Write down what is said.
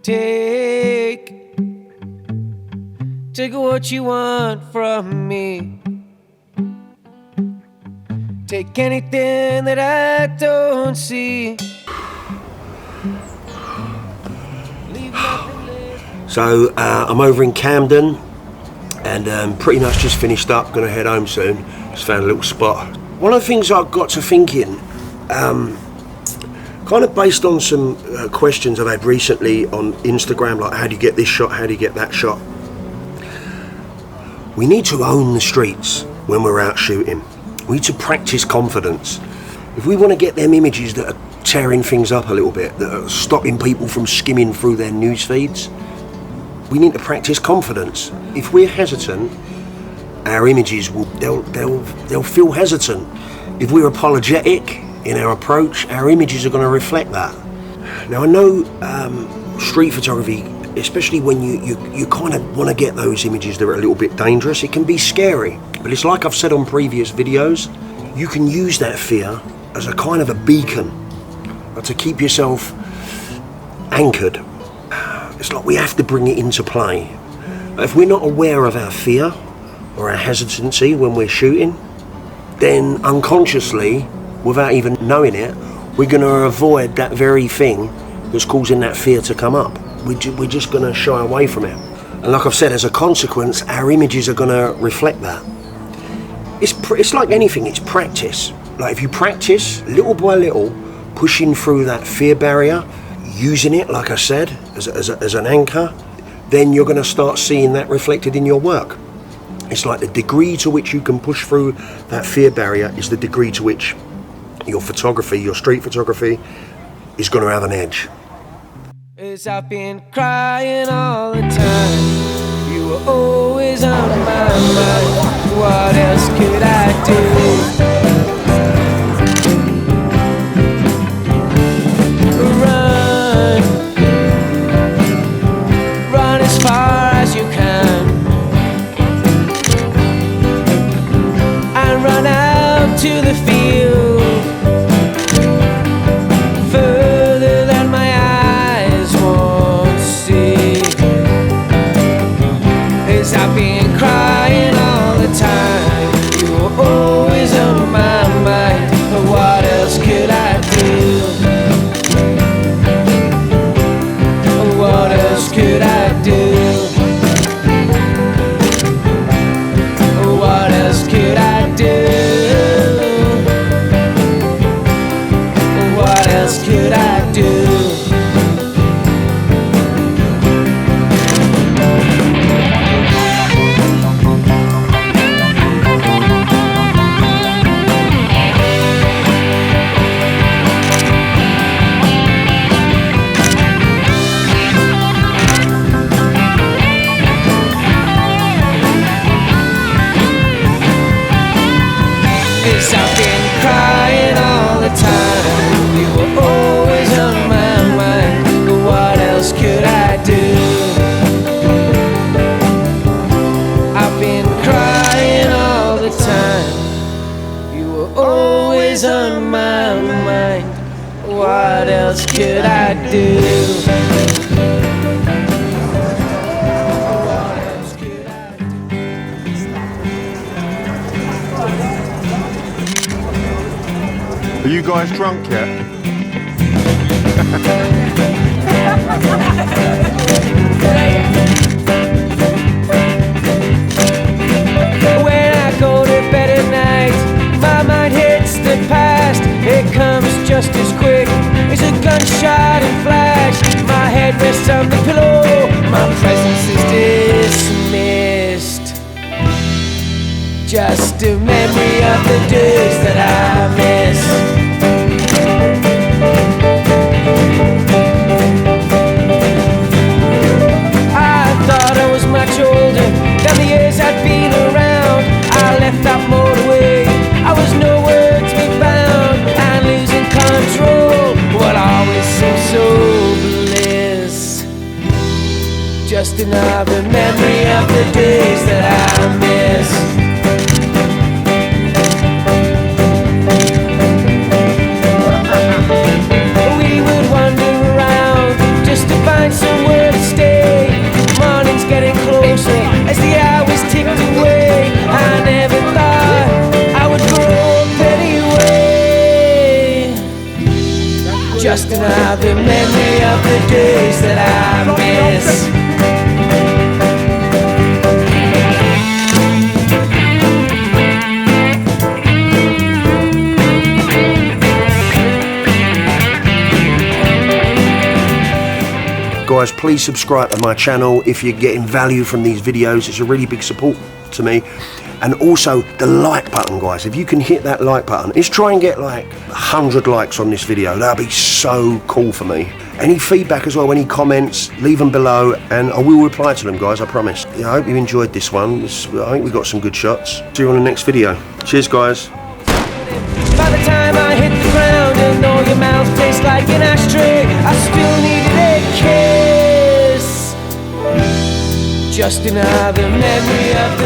Take what you want from me. Take anything that I don't see. So I'm over in Camden and pretty much just finished up, gonna head home soon. Just found a little spot. One of the things I got to thinking, kind of based on some questions I've had recently on Instagram, like how do you get this shot, how do you get that shot? We need to own the streets when we're out shooting. We need to practice confidence. If we want to get them images that are tearing things up a little bit, that are stopping people from skimming through their news feeds, we need to practice confidence. If we're hesitant, our images they'll feel hesitant. If we're apologetic in our approach, our images are going to reflect that. Now I know street photography, especially when you kind of want to get those images that are a little bit dangerous, it can be scary. But it's like I've said on previous videos, you can use that fear as a kind of a beacon to keep yourself anchored. It's like we have to bring it into play. If we're not aware of our fear or our hesitancy when we're shooting, then unconsciously, without even knowing it, we're going to avoid that very thing that's causing that fear to come up. We're just going to shy away from it. And like I've said, as a consequence, our images are going to reflect that. It's like anything, it's practice. Like if you practice little by little, pushing through that fear barrier, using it, like I said, as an anchor, then you're going to start seeing that reflected in your work. It's like the degree to which you can push through that fear barrier is the degree to which your photography, your street photography, is going to have an edge. As I've been crying all the time, you were always on my mind. What else could I do? Run as far as you can, and run out to the field, further than my eyes won't see. As I've been crying all the time, you were always on my mind. But what else could I do? What else could I do? What else could I do? What else could I do? I've been crying all the time, you were always on my mind. But what else could I do? I've been crying all the time, you were always on my mind. What else could I do? Are you guys drunk yet? When I go to bed at night, my mind hits the past. It comes just as quick as a gunshot and flash. My head rests on the pillow, my presence is dismissed. Just a memory of the days that I miss. I thought I was much older than the years I'd been around. I left that motorway, I was nowhere to be found, and losing control, what always seemed so bliss. Just another memory of the days that I miss. We would wander around just to find somewhere Just another memory of the days that I miss. Guys, please subscribe to my channel if you're getting value from these videos. It's a really big support to me. And also the like button, guys. If you can hit that like button, let's try and get like 100 likes on this video. That'd be so cool for me. Any feedback as well, any comments, leave them below and I will reply to them, guys, I promise. Yeah, I hope you enjoyed this one. I think we got some good shots. See you on the next video. Cheers, guys. By the time I hit the ground and all your mouth tastes like an ashtray, I still needed a kiss. Just another memory of